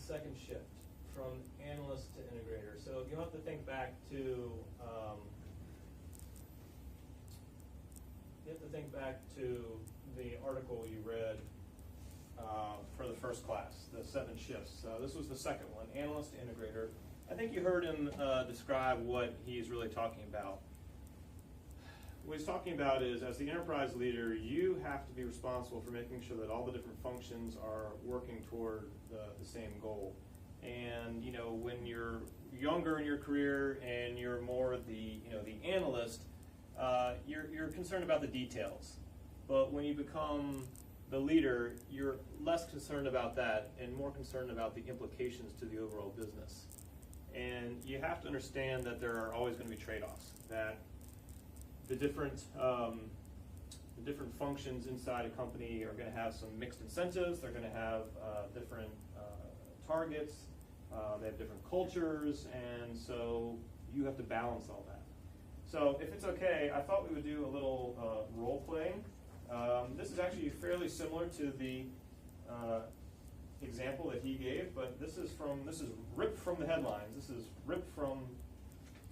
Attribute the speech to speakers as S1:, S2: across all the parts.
S1: second shift from analyst to integrator. So you have to think back to the article you read for the first class, the 7 shifts. This was the second one, analyst to integrator. I think you heard him describe what he's really talking about. What he's talking about is, as the enterprise leader, you have to be responsible for making sure that all the different functions are working toward the same goal. And when you're younger in your career and you're more the analyst, you're concerned about the details. But when you become the leader, you're less concerned about that and more concerned about the implications to the overall business. And you have to understand that there are always going to be trade-offs, that the different functions inside a company are going to have some mixed incentives. They're going to have different targets. They have different cultures, and so you have to balance all that. So if it's okay, I thought we would do a little role playing. This is actually fairly similar to the example that he gave, but this is ripped from the headlines. This is ripped from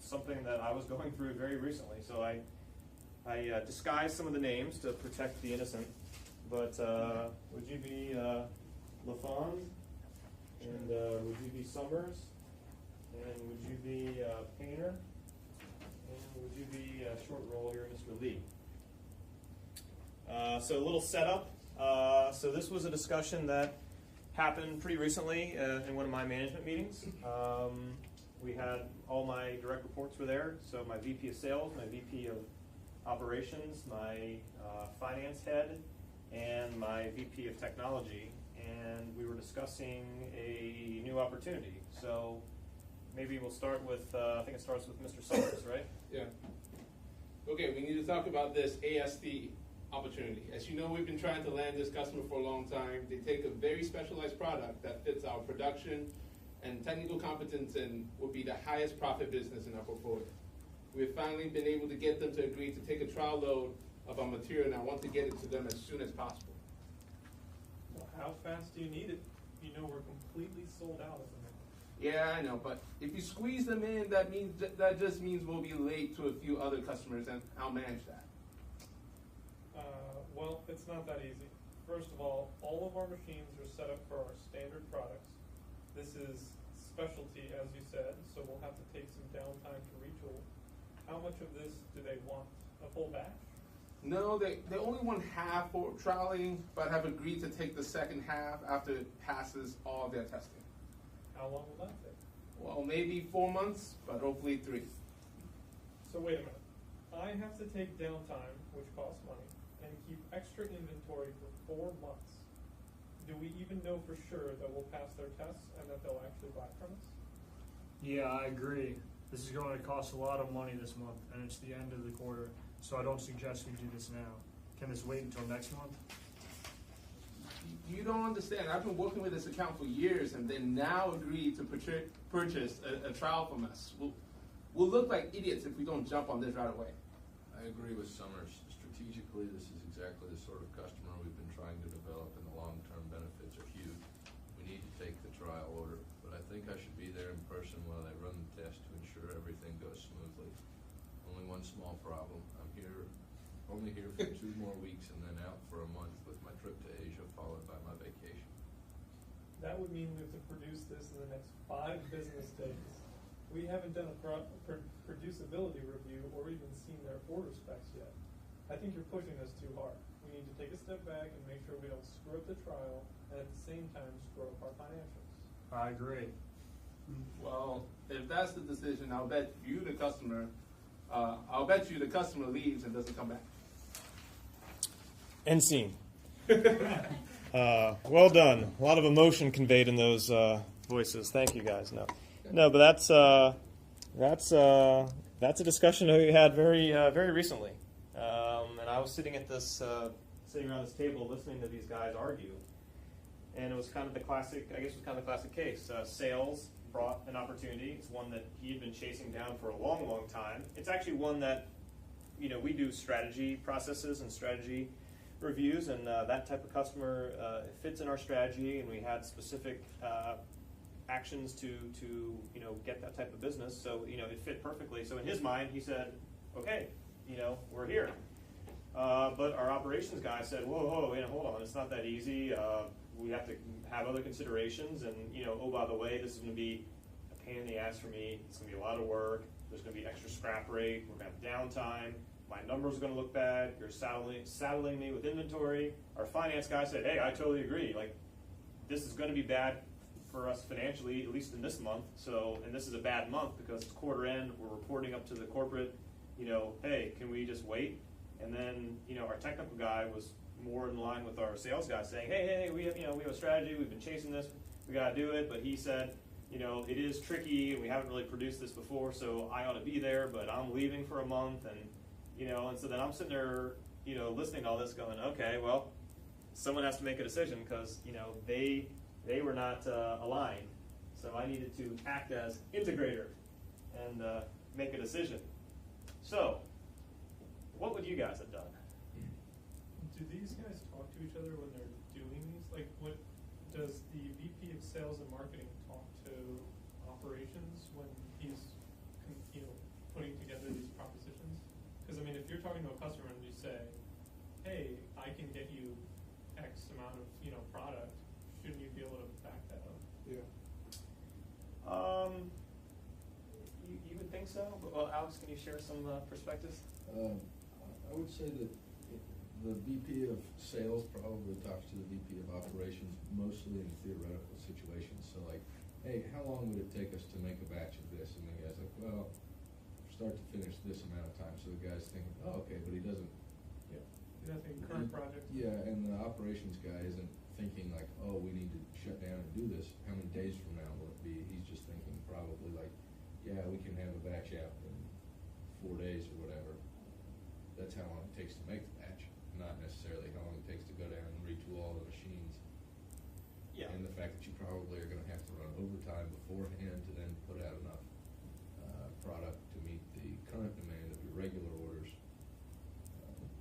S1: something that I was going through very recently. So I disguised some of the names to protect the innocent. But would you be LaFond? And would you be Summers? And would you be Painter? And would you be short roll here, Mr. Lee? So a little setup. So this was a discussion that happened pretty recently in one of my management meetings. We had all my direct reports were there. So my VP of sales, my VP of operations, my finance head, and my VP of technology. And we were discussing a new opportunity. So maybe we'll start with, I think it starts with Mr. Summers, right?
S2: Yeah. Okay, we need to talk about this ASD opportunity. As you know, we've been trying to land this customer for a long time. They take a very specialized product that fits our production and technical competence and would be the highest profit business in our portfolio. We've finally been able to get them to agree to take a trial load of our material, and I want to get it to them as soon as possible.
S3: Well, how fast do you need it? You know we're completely sold out at the moment.
S2: Yeah, I know, but if you squeeze them in, that just means we'll be late to a few other customers, and I'll manage that.
S3: Well, it's not that easy. First of all of our machines are set up for our standard products. This is specialty, as you said, so we'll have to take some downtime to retool. How much of this do they want? A full batch?
S2: No, they only want half for trialing, but have agreed to take the second half after it passes all their testing.
S3: How long will that take?
S2: Well, maybe 4 months, but hopefully 3.
S3: So wait a minute. I have to take downtime, which costs money, and keep extra inventory for 4 months. Do we even know for sure that we'll pass their tests and that they'll actually buy from us?
S4: Yeah, I agree. This is going to cost a lot of money this month, and it's the end of the quarter, so I don't suggest we do this now. Can this wait until next month?
S2: You don't understand. I've been working with this account for years, and they now agree to purchase a trial from us. We'll look like idiots if we don't jump on this right away.
S5: I agree with Summers. Strategically, this is exactly the sort of customer we've been trying to develop, and the long-term benefits are huge. We need to take the trial order, but I think I should be there in person while they run the test to ensure everything goes smoothly. Only one small problem. I'm only here for 2 more weeks and then out for a month with my trip to Asia followed by my vacation.
S3: That would mean we have to produce this in the next 5 business days. We haven't done a producibility review or even seen their order specs yet. I think you're pushing us too hard. We need to take a step back and make sure we don't screw up the trial and at the same time screw up our financials.
S4: I agree.
S2: Well, if that's the decision, I'll bet you the customer leaves and doesn't come back.
S1: End scene. Well done. A lot of emotion conveyed in those voices. Thank you, guys. No, but that's a discussion that we had very recently. And I was sitting around this table listening to these guys argue, and it was kind of the classic. I guess it was kind of the classic case. Sales brought an opportunity. It's one that he had been chasing down for a long, long time. It's actually one that we do strategy processes and strategy reviews, and that type of customer fits in our strategy, and we had specific actions to you know, get that type of business. So, you know, it fit perfectly. So in his mind, he said, okay, you know, we're here. But our operations guy said, whoa, you know, hold on, it's not that easy. We have to have other considerations, and, you know, oh, by the way, this is gonna be a pain in the ass for me. It's gonna be a lot of work. There's gonna be extra scrap rate. We're gonna have downtime. My numbers are gonna look bad. You're saddling me with inventory. Our finance guy said, hey, I totally agree. Like, this is gonna be bad for us financially, at least in this month. So, and this is a bad month because it's quarter end. We're reporting up to the corporate, you know, hey, can we just wait? And then, you know, our technical guy was more in line with our sales guy, saying, hey, we have, you know, we have a strategy. We've been chasing this. We got to do it. But he said, you know, it is tricky, and we haven't really produced this before, so I ought to be there. But I'm leaving for a month, and you know, and so then I'm sitting there, you know, listening to all this, going, okay, well, someone has to make a decision because you know they were not aligned. So I needed to act as integrator and make a decision. So, what would you guys have done?
S3: Do these guys talk to each other when they're doing these? Like, what does the VP of Sales and Marketing talk to operations when he's, you know, putting together these propositions? Because I mean, if you're talking to a customer and you say, "Hey, I can get you X amount of, you know, product," shouldn't you be able to back that up?
S2: Yeah.
S1: You would think so. Well, Alex, can you share some perspectives?
S5: I would say that the VP of sales probably talks to the VP of operations mostly in theoretical situations. So like, hey, how long would it take us to make a batch of this? And the guy's like, well, start to finish this amount of time. So the guy's thinking, oh, okay, but he doesn't.
S3: Yeah. Nothing current project.
S5: Yeah, and the operations guy isn't thinking like, oh, we need to shut down and do this. How many days from now will it be? He's just thinking probably like, yeah, we can have a batch out in 4 days or whatever. That's how long it takes to make the batch, not necessarily how long it takes to go down and retool all the machines.
S1: Yeah.
S5: And the fact that you probably are gonna have to run overtime beforehand to then put out enough product to meet the current demand of your regular orders.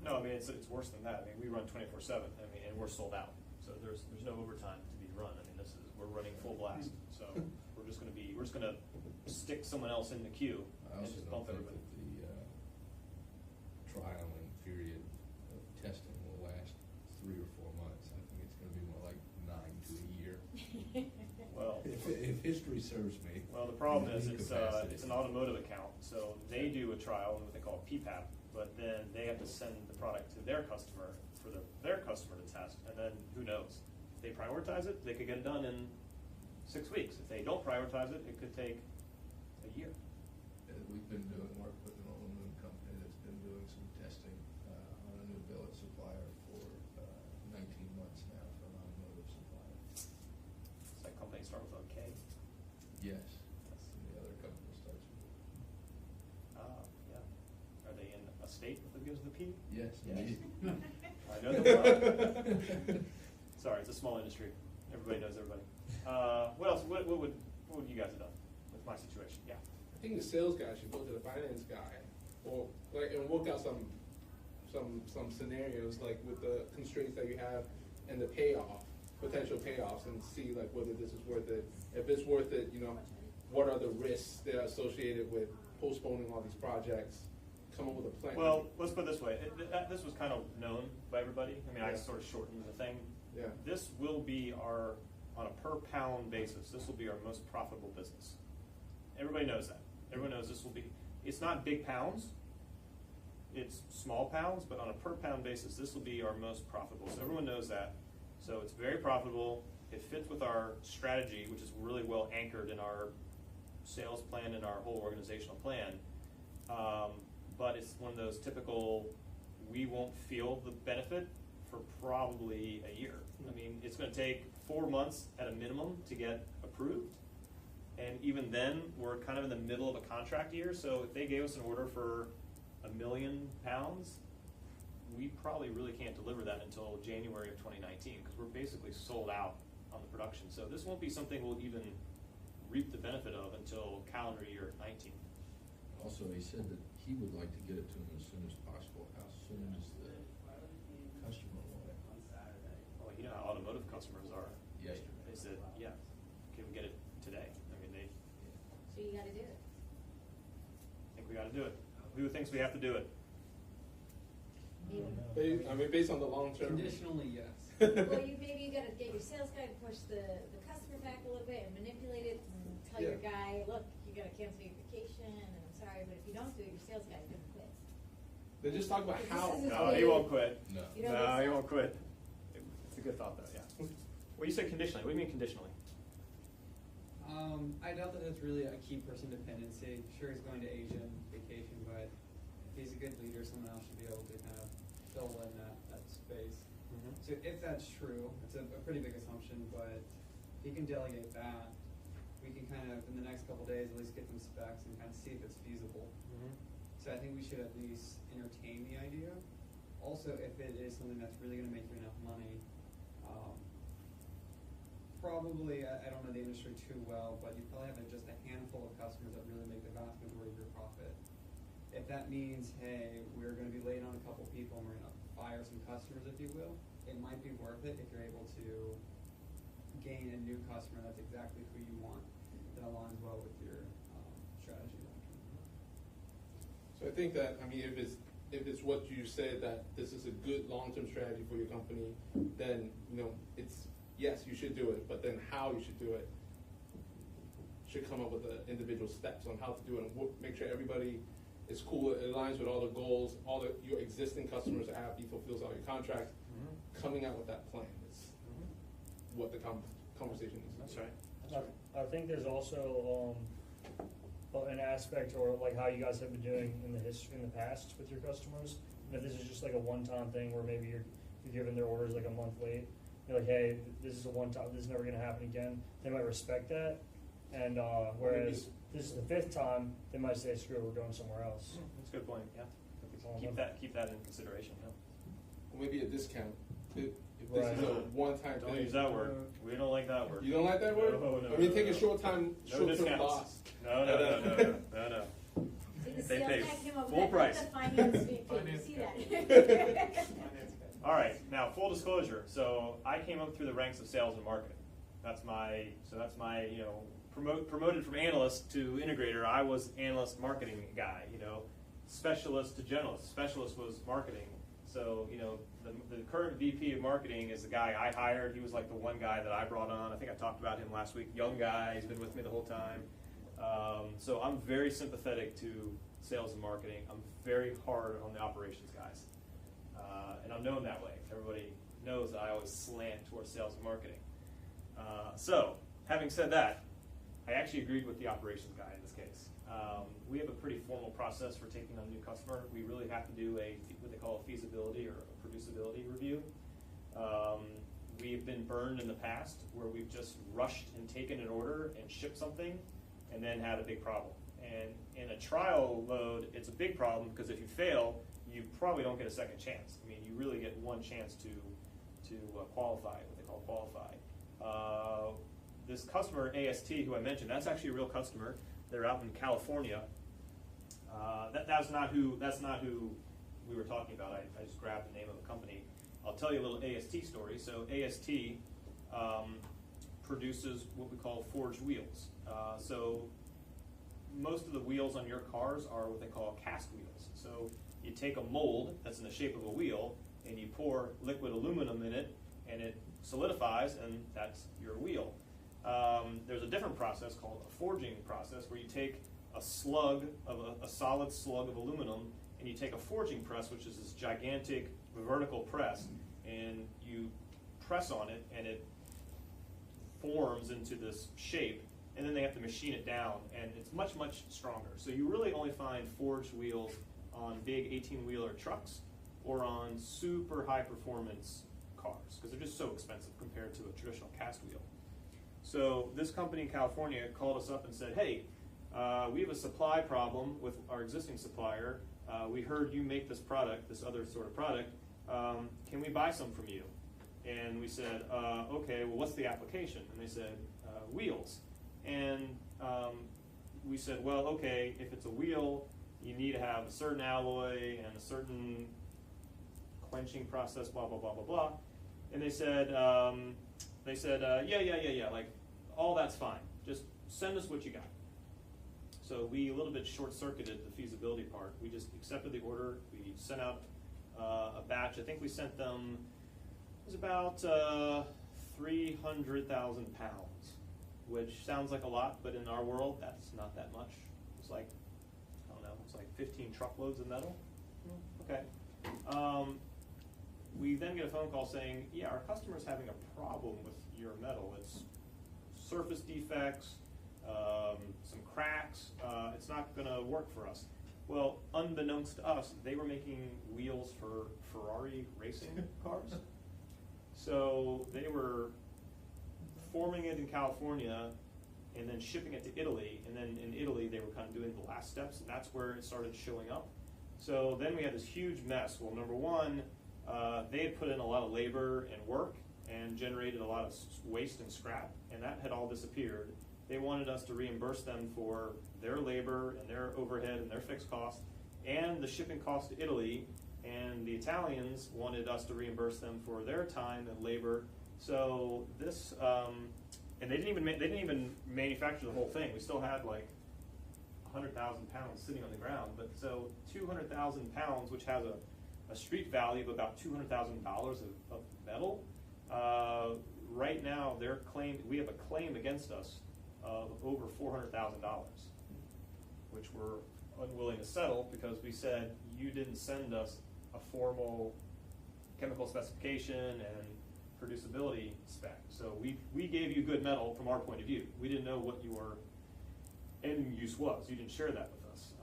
S1: No, I mean, it's worse than that. I mean, we run 24/7. I mean, and we're sold out. So there's no overtime to be run. I mean, we're running full blast. So we're just gonna stick someone else in the queue
S5: I
S1: and
S5: also
S1: just
S5: don't
S1: bump
S5: think
S1: everybody.
S5: that the trialing period of testing will last 3 or 4 months. I think it's gonna be more like 9 to a year.
S1: Well,
S5: If history serves me.
S1: well, the problem
S5: in
S1: is
S5: any
S1: it's
S5: capacity.
S1: an automotive account. So they do a trial in what they call PPAP, but then they have to send the product to their customer for their customer to test, and then who knows? If they prioritize it, they could get it done in 6 weeks. If they don't prioritize it, it could take a year.
S5: We've been doing work with an aluminum company that's been doing some testing on a new billet supplier for 19 months now for an automotive supplier.
S1: It's like companies start with a K.
S5: Yes. And the other company starts with
S1: Yeah. Are they in a state that begins with a P?
S5: yes.
S1: Yes.
S5: indeed.
S1: I know them well. Sorry, it's a small industry. Everybody knows everybody. What else? What would you guys have done with my situation? Yeah.
S2: I think the sales guy should go to the finance guy, or like, and work out some scenarios like with the constraints that you have and the potential payoffs, and see like whether this is worth it. If it's worth it, you know, what are the risks that are associated with postponing all these projects? Come up with a plan.
S1: Well, let's put it this way. This was kind of known by everybody. I mean, I
S2: Yeah.
S1: sort of shortened the thing.
S2: Yeah.
S1: This will be on a per pound basis, this will be our most profitable business. Everybody knows that. Everyone knows this will be, it's not big pounds, it's small pounds, but on a per pound basis, this will be our most profitable. So everyone knows that. So it's very profitable. It fits with our strategy, which is really well anchored in our sales plan and our whole organizational plan. But it's one of those typical, we won't feel the benefit for probably a year. I mean, it's gonna take 4 months at a minimum to get approved. And even then, we're kind of in the middle of a contract year, so if they gave us an order for £1 million, we probably really can't deliver that until January of 2019, because we're basically sold out on the production. So this won't be something we'll even reap the benefit of until calendar year 19.
S5: Also, he said that he would like to get it to him as soon as possible. How soon does the customer want it?
S1: Well, you know how automotive customers are.
S5: Yesterday.
S1: They said, yeah, can we get it today? to do it. Do the things we have to do it.
S2: Based on the long term.
S6: Conditionally, yes.
S7: Well, maybe you gotta get your sales guy to push the customer back a little bit and manipulate it and tell your
S2: Yeah.
S7: guy, look, you gotta cancel your vacation, and I'm sorry, but if you don't do it, your sales guy's gonna quit.
S2: Then just talk about how.
S7: This is
S1: No, he won't quit.
S5: No.
S7: You don't
S1: No,
S7: think
S1: he
S7: so?
S1: won't quit. It's a good thought though, yeah. Well, you said conditionally. What do you mean conditionally?
S6: I doubt that that's really a key person dependency. Sure, he's going to Asia on vacation, but if he's a good leader, someone else should be able to kind of fill in that space. So if that's true, it's a pretty big assumption, but if he can delegate that, we can kind of, in the next couple days, at least get some specs and kind of see if it's feasible. So I think we should at least entertain the idea. Also, if it is something that's really gonna make you enough money, probably, I don't know the industry too well, but you probably have just a handful of customers that really make the vast majority of your profit. If that means, hey, we're gonna be late on a couple people and we're gonna fire some customers, if you will, it might be worth it if you're able to gain a new customer that's exactly who you want, that aligns well with your strategy long term.
S2: So I think that, if it's what you said, that this is a good long-term strategy for your company, then, it's, yes, you should do it, but then how you should do it should come up with the individual steps on how to do it, and make sure everybody is cool, it aligns with all the goals, your existing customers are happy, fulfills all your contracts. Coming out with that plan is what the conversation is.
S1: That's right.
S4: I think there's also an aspect, or like how you guys have been doing in the past with your customers. And if this is just like a one-time thing where maybe you're giving their orders like a month late, you're like, hey, this is a one-time, this is never going to happen again. They might respect that, and whereas this is the 5th time, they might say, screw it, we're going somewhere else.
S1: That's a good point, yeah. Keep that in consideration, yeah.
S2: Or maybe a discount, if this is a one-time thing.
S1: Don't use that word. We don't like that word.
S2: You don't like that word?
S1: No,
S2: take
S1: no.
S2: a short-term
S1: discounts.
S2: loss.
S1: No.
S7: See, the
S1: They
S7: sales
S1: pay
S7: guy came up with
S1: full
S7: that,
S1: price.
S7: the finance VP, you
S3: Finance
S7: see
S3: guy.
S7: that?
S1: All right, now full disclosure. So I came up through the ranks of sales and marketing. That's my promoted from analyst to integrator. I was analyst marketing guy, specialist to generalist. Specialist was marketing. So, the current VP of marketing is the guy I hired. He was like the one guy that I brought on. I think I talked about him last week. Young guy, he's been with me the whole time. So I'm very sympathetic to sales and marketing. I'm very hard on the operations guys. And I'm known that way. Everybody knows that I always slant towards sales and marketing. So, having said that, I actually agreed with the operations guy in this case. We have a pretty formal process for taking on a new customer. We really have to do what they call a feasibility or a producibility review. We've been burned in the past where we've just rushed and taken an order and shipped something and then had a big problem. And in a trial load, it's a big problem because if you fail, you probably don't get a second chance. You really get one chance to qualify, what they call qualify. This customer, AST, who I mentioned, that's actually a real customer. They're out in California. That's not who we were talking about. I just grabbed the name of the company. I'll tell you a little AST story. So AST produces what we call forged wheels. So most of the wheels on your cars are what they call cast wheels. So you take a mold that's in the shape of a wheel and you pour liquid aluminum in it and it solidifies and that's your wheel. There's a different process called a forging process where you take a slug of a solid slug of aluminum and you take a forging press, which is this gigantic vertical press, and you press on it and it forms into this shape, and then they have to machine it down and it's much, much stronger. So you really only find forged wheels on big 18-wheeler trucks or on super high performance cars because they're just so expensive compared to a traditional cast wheel. So this company in California called us up and said, hey, we have a supply problem with our existing supplier. We heard you make this product, this other sort of product. Can we buy some from you? And we said, okay, well, what's the application? And they said, wheels. And we said, well, okay, if it's a wheel, you need to have a certain alloy and a certain quenching process, blah, blah, blah, blah, blah. And they said, yeah, like, all that's fine. Just send us what you got. So we a little bit short-circuited the feasibility part. We just accepted the order, we sent out a batch. I think we sent them, it was about 300,000 pounds, which sounds like a lot, but in our world, that's not that much. It's like, I don't know, it's like 15 truckloads of metal. Okay. We then get a phone call saying, yeah, our customer's having a problem with your metal. It's surface defects, some cracks, it's not gonna work for us. Well, unbeknownst to us, they were making wheels for Ferrari racing cars. So they were forming it in California and then shipping it to Italy, and then in Italy they were kind of doing the last steps, and that's where it started showing up. So then we had this huge mess. Well, number one, they had put in a lot of labor and work and generated a lot of waste and scrap, and that had all disappeared. They wanted us to reimburse them for their labor and their overhead and their fixed cost and the shipping cost to Italy, and the Italians wanted us to reimburse them for their time and labor. So this, and they didn't even manufacture the whole thing. We still had like 100,000 pounds sitting on the ground, but so 200,000 pounds, which has a street value of about $200,000 of metal. Right now, we have a claim against us of over $400,000, which we're unwilling to settle because we said you didn't send us a formal chemical specification and producibility spec. So we gave you good metal from our point of view. We didn't know what your end use was. You didn't share that with us.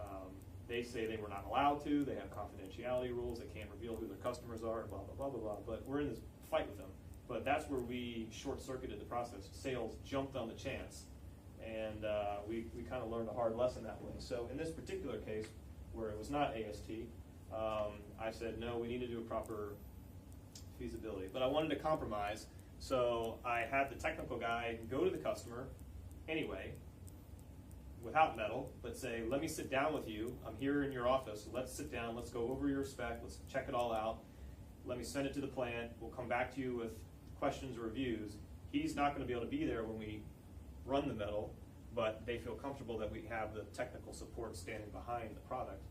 S1: They say they were not allowed to. They have confidentiality rules. They can't reveal who their customers are, blah, blah, blah, blah, blah. But we're in this fight with them. But that's where we short-circuited the process. Sales jumped on the chance, and we kind of learned a hard lesson that way. So in this particular case, where it was not AST, I said, no, we need to do a proper feasibility. But I wanted to compromise, so I had the technical guy go to the customer anyway, without metal, but say, let me sit down with you. I'm here in your office. Let's sit down. Let's go over your spec. Let's check it all out. Let me send it to the plant. We'll come back to you with questions or reviews. He's not going to be able to be there when we run the metal, but they feel comfortable that we have the technical support standing behind the product.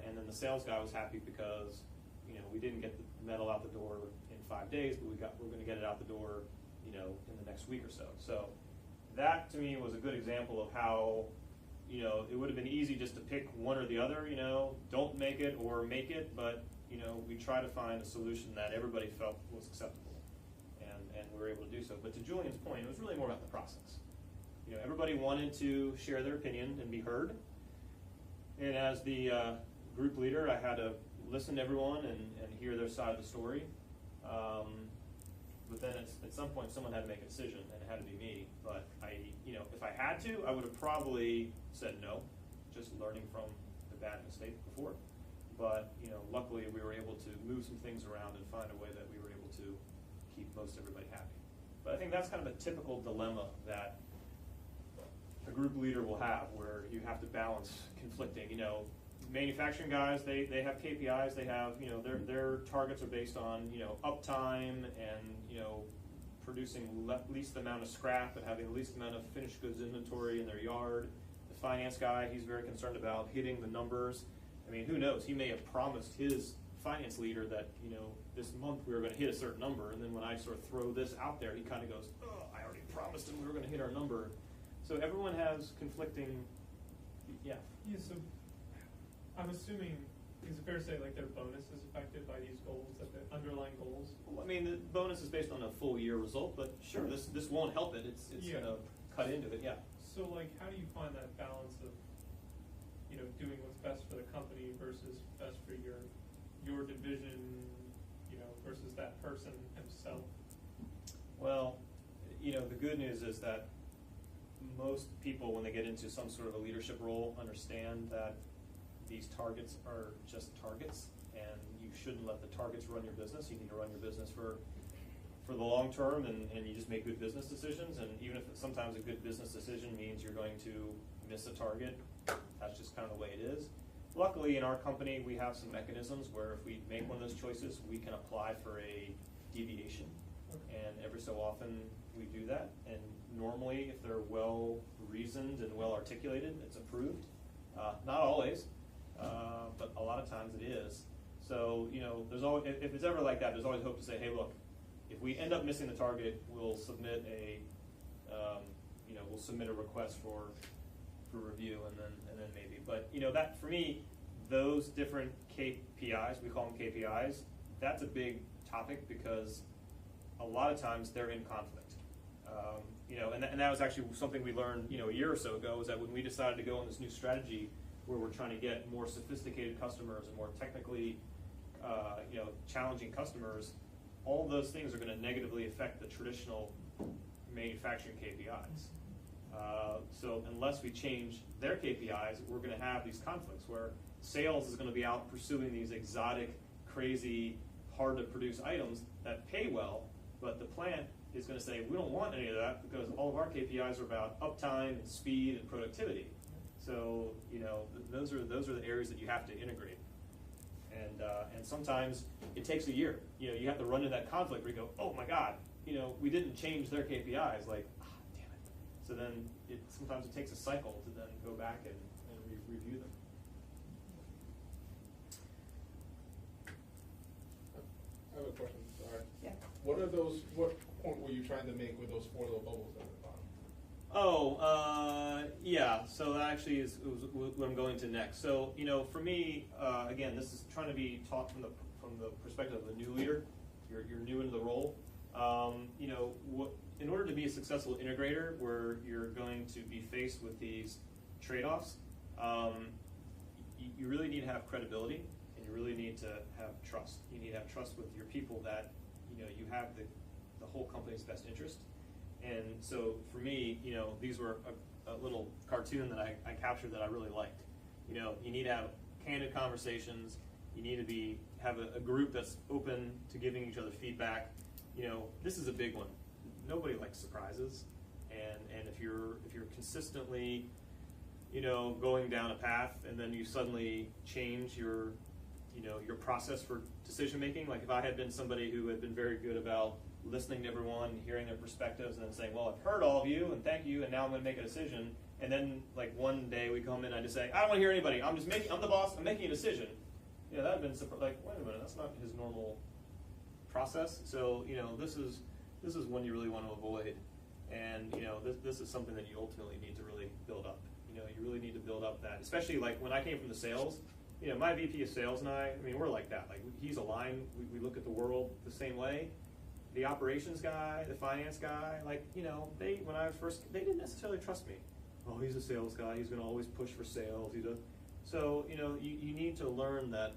S1: And then the sales guy was happy because we didn't get the metal out the door in 5 days, but we're going to get it out the door in the next week or so. So that to me was a good example of how it would have been easy just to pick one or the other. Don't make it or make it, but we try to find a solution that everybody felt was acceptable, and we were able to do so. But to Julian's point, it was really more about the process. Everybody wanted to share their opinion and be heard, and as the group leader, I had to listen to everyone and hear their side of the story. But then at some point, someone had to make a decision, and it had to be me. But if I had to, I would have probably said no, just learning from the bad mistake before. But luckily, we were able to move some things around and find a way that we were able to keep most everybody happy. But I think that's kind of a typical dilemma that a group leader will have, where you have to balance conflicting. Manufacturing guys, they have KPIs. They have their targets are based on uptime and producing least amount of scrap and having the least amount of finished goods inventory in their yard. The finance guy, he's very concerned about hitting the numbers. I mean, who knows? He may have promised his finance leader that this month we were going to hit a certain number, and then when I sort of throw this out there, he kind of goes, "Oh, I already promised him we were going to hit our number." So everyone has conflicting. Yeah.
S3: Yeah. So I'm assuming, is it fair to say like their bonus is affected by these goals, that the underlying goals?
S1: Well, I mean, the bonus is based on a full year result, but sure, this won't help it. It's
S3: Yeah.
S1: going to cut into it. Yeah.
S3: So like, how do you find that balance of doing what's best for the company versus best for your division, versus that person himself?
S1: Well, the good news is that most people, when they get into some sort of a leadership role, understand that these targets are just targets, and you shouldn't let the targets run your business. You need to run your business for the long term, and you just make good business decisions. And even if sometimes a good business decision means you're going to miss a target, that's just kind of the way it is. Luckily, in our company, we have some mechanisms where if we make one of those choices, we can apply for a deviation. And every so often, we do that, and normally, if they're well reasoned and well articulated, it's approved. Not always, but a lot of times it is. So, there's always, if it's ever like that, there's always hope to say, hey, look, if we end up missing the target, we'll submit we'll submit a request for review, and then maybe. But that for me, those different KPIs, we call them KPIs, that's a big topic because a lot of times they're in conflict. And that was actually something we learned, a year or so ago, is that when we decided to go on this new strategy where we're trying to get more sophisticated customers and more technically, challenging customers, all of those things are going to negatively affect the traditional manufacturing KPIs. So unless we change their KPIs, we're going to have these conflicts where sales is going to be out pursuing these exotic, crazy, hard to produce items that pay well, but the plant is going to say, we don't want any of that because all of our KPIs are about uptime and speed and productivity. So, those are the areas that you have to integrate. And sometimes it takes a year. You have to run into that conflict where you go, oh my God, we didn't change their KPIs. Like, damn it. So then sometimes it takes a cycle to then go back and review them.
S2: I have a question, sorry.
S7: Yeah.
S2: What point were you trying to make with those 4 little bubbles at the bottom?
S1: Yeah, so that actually is what I'm going to next. So, for me, again, this is trying to be taught from the perspective of a new leader. You're new into the role. In order to be a successful integrator, where you're going to be faced with these trade-offs, you really need to have credibility, and you really need to have trust. You need to have trust with your people that you have the whole company's best interest. And so for me, these were a little cartoon that I captured that I really liked. You need to have candid conversations. You need to have a group that's open to giving each other feedback. This is a big one. Nobody likes surprises, and if you're consistently, going down a path, and then you suddenly change your process for decision making. Like if I had been somebody who had been very good about listening to everyone, hearing their perspectives, and then saying, well, I've heard all of you, and thank you, and now I'm going to make a decision. And then, like, one day we come in and I just say, I don't want to hear anybody. I'm the boss. I'm making a decision. That would have been like, wait a minute, that's not his normal process. So, this is one you really want to avoid. And, this is something that you ultimately need to really build up. You really need to build up that, especially like when I came from the sales, my VP of sales and I mean, we're like that. Like, he's aligned. We look at the world the same way. The operations guy, the finance guy, when I was first, they didn't necessarily trust me. Oh, he's a sales guy. He's going to always push for sales. So, you need to learn that,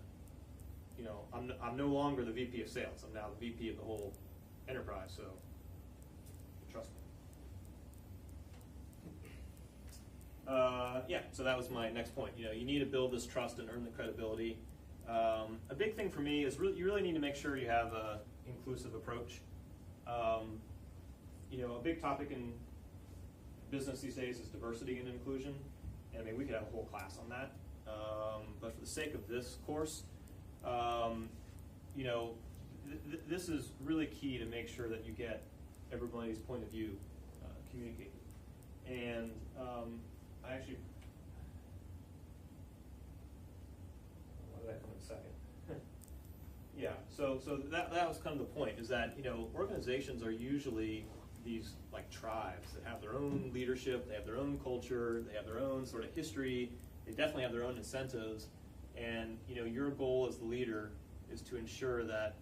S1: I'm no longer the VP of sales. I'm now the VP of the whole enterprise. So, trust me. So that was my next point. You need to build this trust and earn the credibility. A big thing for me is you really need to make sure you have a inclusive approach. A big topic in business these days is diversity and inclusion. And I mean, we could have a whole class on that. But for the sake of this course, this is really key to make sure that you get everybody's point of view communicated. And I actually, why did I come in second? Yeah, so that was kind of the point, is that, organizations are usually these like tribes that have their own leadership, they have their own culture, they have their own sort of history, they definitely have their own incentives, and, your goal as the leader is to ensure that,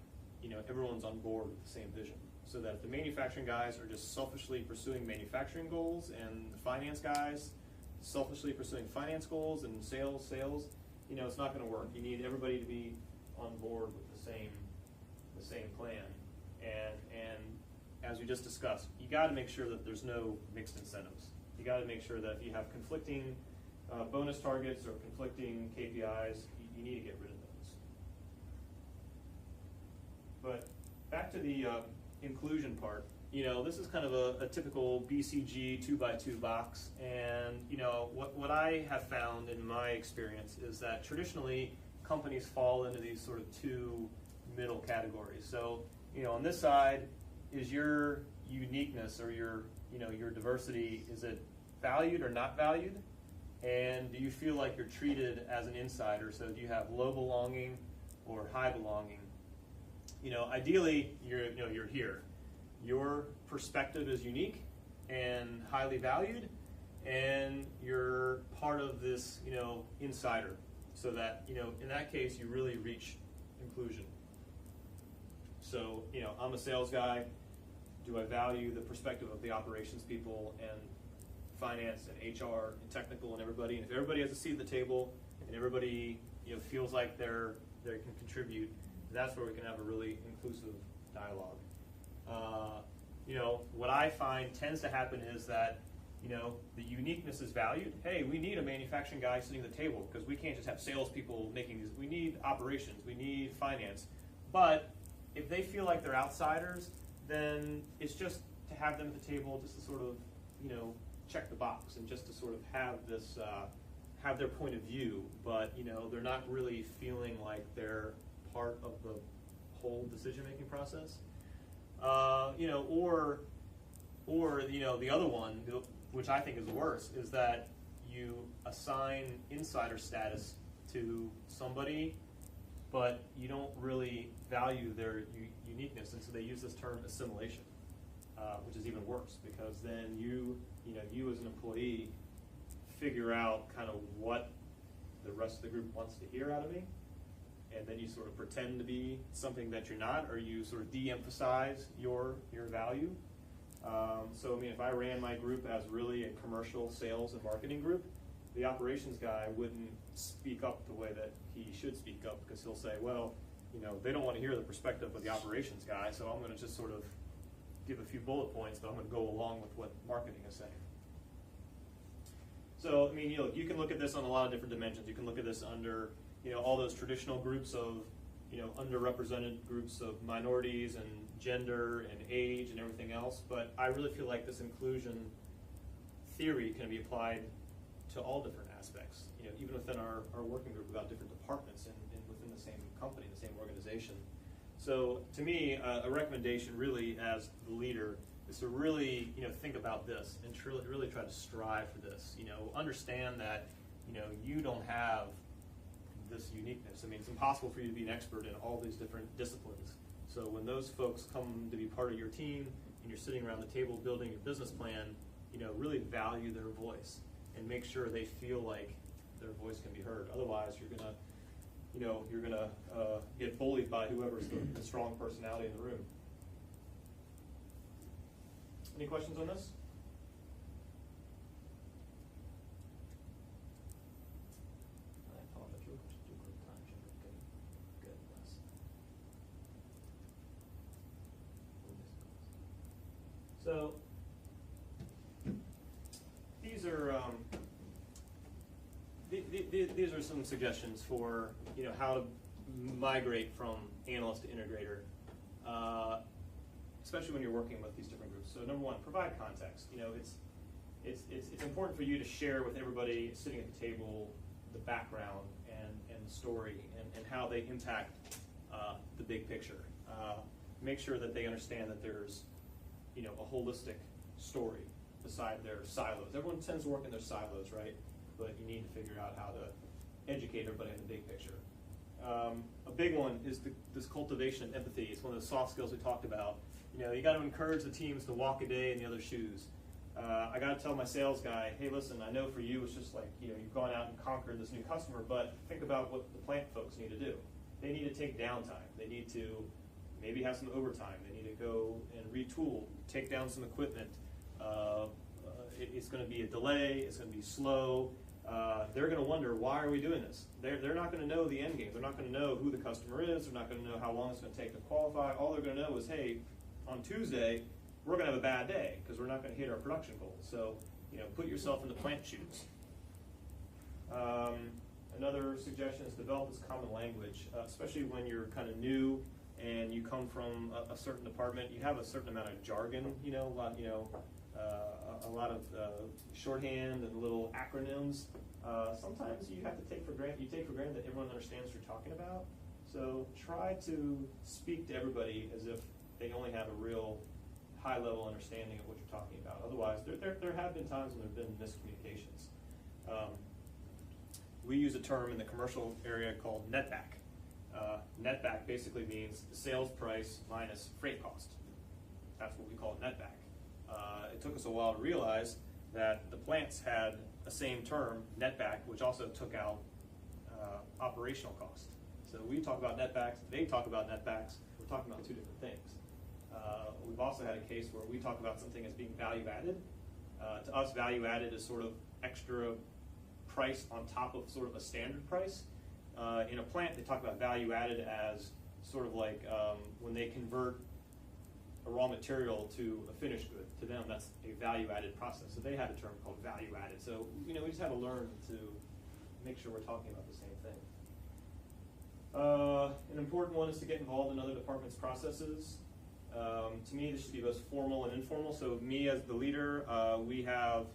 S1: everyone's on board with the same vision. So that if the manufacturing guys are just selfishly pursuing manufacturing goals, and the finance guys selfishly pursuing finance goals, and sales, it's not going to work. You need everybody to be on board with the same plan. And as we just discussed, you got to make sure that there's no mixed incentives. You got to make sure that if you have conflicting bonus targets or conflicting KPIs, you need to get rid of those. But back to the inclusion part. This is kind of a typical BCG 2x2 box, and what I have found in my experience is that traditionally companies fall into these sort of two middle categories. So on this side, is your uniqueness or your, your diversity, is it valued or not valued? And do you feel like you're treated as an insider? So do you have low belonging or high belonging? Ideally, you're here. Your perspective is unique and highly valued, and you're part of this, insider. So that, in that case, you really reach inclusion. So, I'm a sales guy. Do I value the perspective of the operations people and finance and HR and technical and everybody? And if everybody has a seat at the table and everybody, feels like they can contribute, that's where we can have a really inclusive dialogue. What I find tends to happen is that, the uniqueness is valued. Hey, we need a manufacturing guy sitting at the table because we can't just have salespeople making these. We need operations. We need finance. But if they feel like they're outsiders, then it's just to have them at the table, just to sort of, check the box and just to sort of have this, have their point of view. But they're not really feeling like they're part of the whole decision-making process. Or the other one, which I think is worse, is that you assign insider status to somebody, but you don't really value their uniqueness, and so they use this term assimilation, which is even worse, because then you as an employee figure out kind of what the rest of the group wants to hear out of me, and then you sort of pretend to be something that you're not, or you sort of de-emphasize your value. So if I ran my group as really a commercial sales and marketing group, the operations guy wouldn't speak up the way that he should speak up, because he'll say, well, they don't want to hear the perspective of the operations guy, so I'm going to just sort of give a few bullet points, but I'm going to go along with what marketing is saying. So, you can look at this on a lot of different dimensions. You can look at this under, all those traditional groups of, underrepresented groups of minorities and gender and age and everything else. But I really feel like this inclusion theory can be applied to all different aspects. Even within our working group, we've got different departments and within the same company, the same organization. So to me, a recommendation really as the leader is to really, think about this and really try to strive for this. Understand that, you don't have this uniqueness. It's impossible for you to be an expert in all these different disciplines. So when those folks come to be part of your team and you're sitting around the table building your business plan, really value their voice and make sure they feel like their voice can be heard. Otherwise, you're gonna get bullied by whoever's the strong personality in the room. Any questions on this? I apologize. You'll just do a quick time check. Good, Les. So these are these are some suggestions for how to migrate from analyst to integrator, especially when you're working with these different groups. So number one, provide context. It's important for you to share with everybody sitting at the table the background and the story and how they impact the big picture. Make sure that they understand that there's a holistic story beside their silos. Everyone tends to work in their silos, right? But you need to figure out how to educate everybody in the big picture. A big one is this cultivation of empathy. It's one of the soft skills we talked about. You got to encourage the teams to walk a day in the other shoes. I got to tell my sales guy, hey, listen, I know for you it's just like, you've gone out and conquered this new customer, but think about what the plant folks need to do. They need to take downtime. They need to maybe have some overtime. They need to go and retool, take down some equipment. It's going to be a delay. It's going to be slow. They're going to wonder, why are we doing this? They're not going to know the end game. They're not going to know who the customer is. They're not going to know how long it's going to take to qualify. All they're going to know is, hey, on Tuesday, we're going to have a bad day because we're not going to hit our production goals. So, put yourself in the plant shoes. Another suggestion is develop this common language, especially when you're kind of new and you come from a certain department. You have a certain amount of jargon, a lot of shorthand and little acronyms. Sometimes you have to take for granted that everyone understands what you're talking about. So try to speak to everybody as if they only have a real high-level understanding of what you're talking about. Otherwise, there have been times when there have been miscommunications. We use a term in the commercial area called netback. Netback basically means the sales price minus freight cost. That's what we call netback. It took us a while to realize that the plants had the same term, netback, which also took out operational cost. So we talk about netbacks, they talk about netbacks, we're talking about two different things. We've also had a case where we talk about something as being value added. To us, value added is sort of extra price on top of sort of a standard price. In a plant, they talk about value added as sort of like when they convert a raw material to a finished good. To them, that's a value added process. So they had a term called value added. So we just had to learn to make sure we're talking about the same thing. An important one is to get involved in other departments' processes. To me, this should be both formal and informal. So me as the leader, we have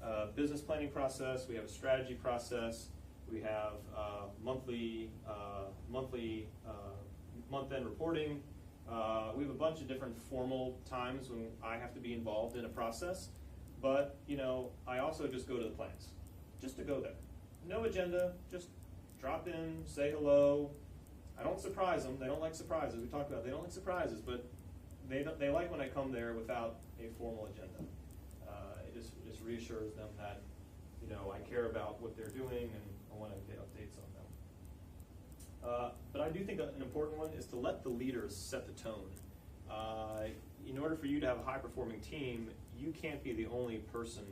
S1: a business planning process, we have a strategy process, we have monthly month-end reporting. We have a bunch of different formal times when I have to be involved in a process. But, I also just go to the plants, just to go there. No agenda, just drop in, say hello. I don't surprise them. They don't like surprises. We talked about they don't like surprises, but they like when I come there without a formal agenda. It just reassures them that, I care about what they're doing and I want to get updates on them. But I do think an important one is to let the leaders set the tone. In order for you to have a high-performing team, you can't be the only person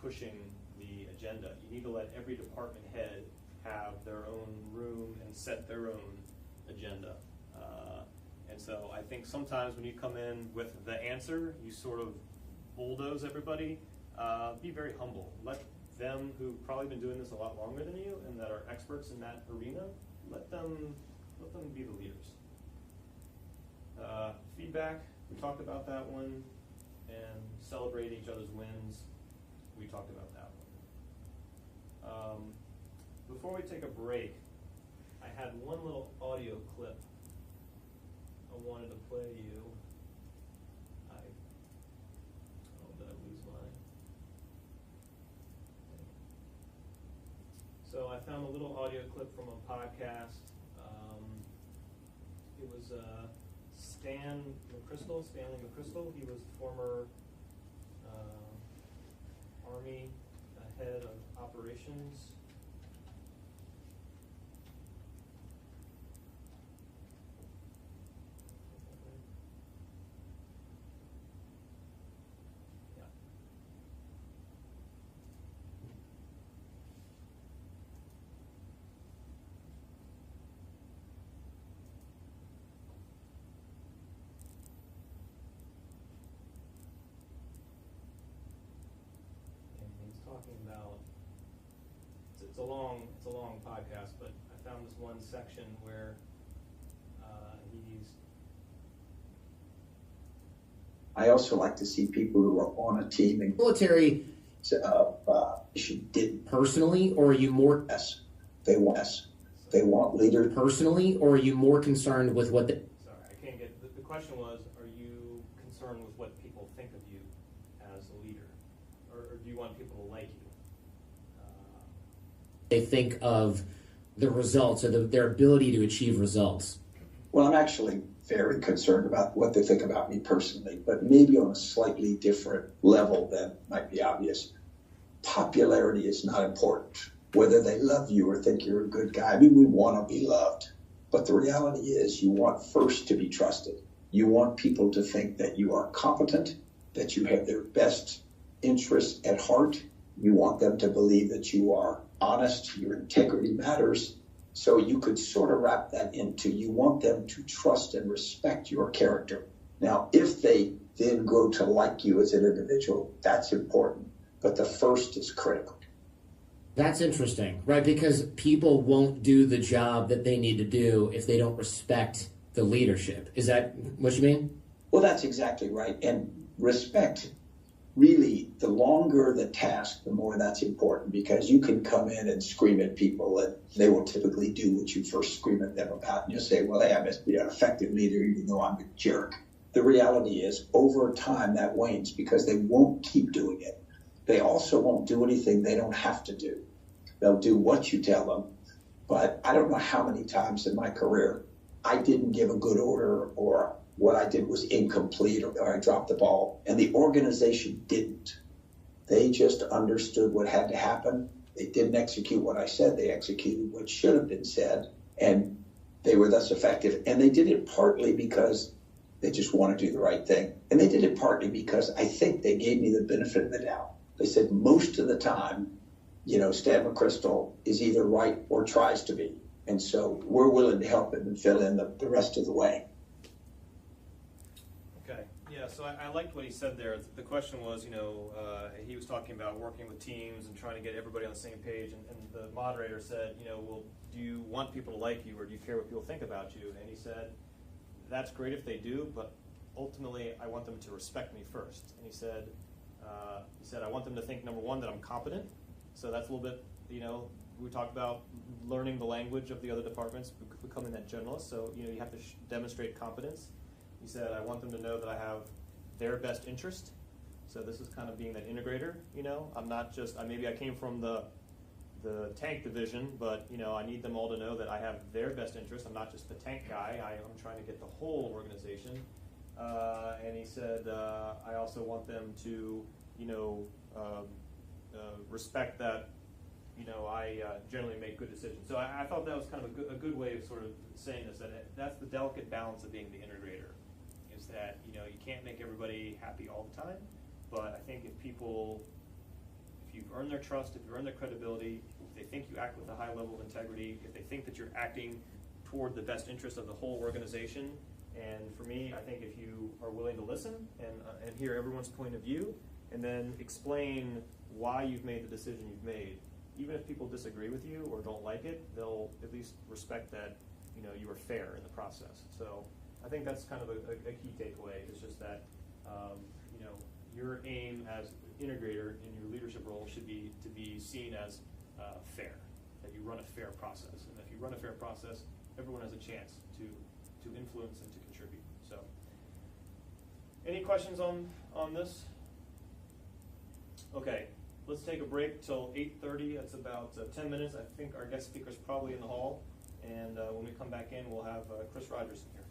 S1: pushing the agenda. You need to let every department head have their own room and set their own agenda. And so I think sometimes when you come in with the answer, you sort of bulldoze everybody. Be very humble. Let them who've probably been doing this a lot longer than you and that are experts in that arena, let them be the leaders. Feedback, we talked about that one, and celebrate each other's wins, we talked about that one. Before we take a break, I had one little audio clip I wanted to play you. Did I lose mine? So I found a little audio clip from a podcast. It was Stanley McChrystal. He was the former Army head of operations. Talking about it's a long podcast, but I found this one section where
S8: I also like to see people who are on a team and
S9: military
S8: did
S9: personally, or are you more
S8: they want leaders
S9: personally, or are you more concerned with what the
S1: sorry, I can't get the question was, are you concerned with what people think of you as a leader, or do you want people to like you?
S9: they think of the results or their ability to achieve results?
S8: Well, I'm actually very concerned about what they think about me personally, but maybe on a slightly different level than might be obvious. Popularity is not important. Whether they love you or think you're a good guy, I mean, we want to be loved. But the reality is you want first to be trusted. You want people to think that you are competent, that you have their best interests at heart. You want them to believe that you are honest, your integrity matters. So you could sort of wrap that into you want them to trust and respect your character. Now, if they then grow to like you as an individual, that's important. But the first is critical.
S9: That's interesting, right? Because people won't do the job that they need to do if they don't respect the leadership. Is that what you mean?
S8: Well, that's exactly right. And respect, really, the longer the task, the more that's important, because you can come in and scream at people and they will typically do what you first scream at them about. And you'll say, well, hey, I must be an effective leader even though I'm a jerk. the reality is over time that wanes because they won't keep doing it. They also won't do anything they don't have to do. They'll do what you tell them. But I don't know how many times in my career I didn't give a good order, or what I did was incomplete, or I dropped the ball, and the organization didn't. They just understood what had to happen. They didn't execute what I said. They executed what should have been said, and they were thus effective. And they did it partly because they just want to do the right thing. And they did it partly because I think they gave me the benefit of the doubt. They said most of the time, Stan McChrystal is either right or tries to be. And so we're willing to help him and fill in the rest of the way.
S1: Okay, yeah, so I liked what he said there. The question was, he was talking about working with teams and trying to get everybody on the same page, and the moderator said, well, do you want people to like you, or do you care what people think about you? And he said, that's great if they do, but ultimately I want them to respect me first. And he said, I want them to think, number one, that I'm competent. So that's a little bit, we talked about learning the language of the other departments, becoming that generalist. So, you have to demonstrate competence. He said, I want them to know that I have their best interest. So this is kind of being that integrator, I'm not just, maybe I came from the tank division, but, I need them all to know that I have their best interest. I'm not just the tank guy. I'm trying to get the whole organization. And he said, I also want them to, respect that, I generally make good decisions. So I thought that was kind of a good way of sort of saying this, that that's the delicate balance of being the integrator, is that, you can't make everybody happy all the time, but I think if you've earned their trust, if you've earned their credibility, if they think you act with a high level of integrity, if they think that you're acting toward the best interest of the whole organization, and for me, I think if you are willing to listen and hear everyone's point of view, and then explain why you've made the decision you've made, even if people disagree with you or don't like it, they'll at least respect that, you were fair in the process. So I think that's kind of a key takeaway. It's just that, your aim as integrator in your leadership role should be to be seen as fair, that you run a fair process. And if you run a fair process, everyone has a chance to influence and to contribute. So any questions on this? Okay, let's take a break till 8:30. That's about 10 minutes. I think our guest speaker's probably in the hall. And when we come back in, we'll have Chris Rogerson here.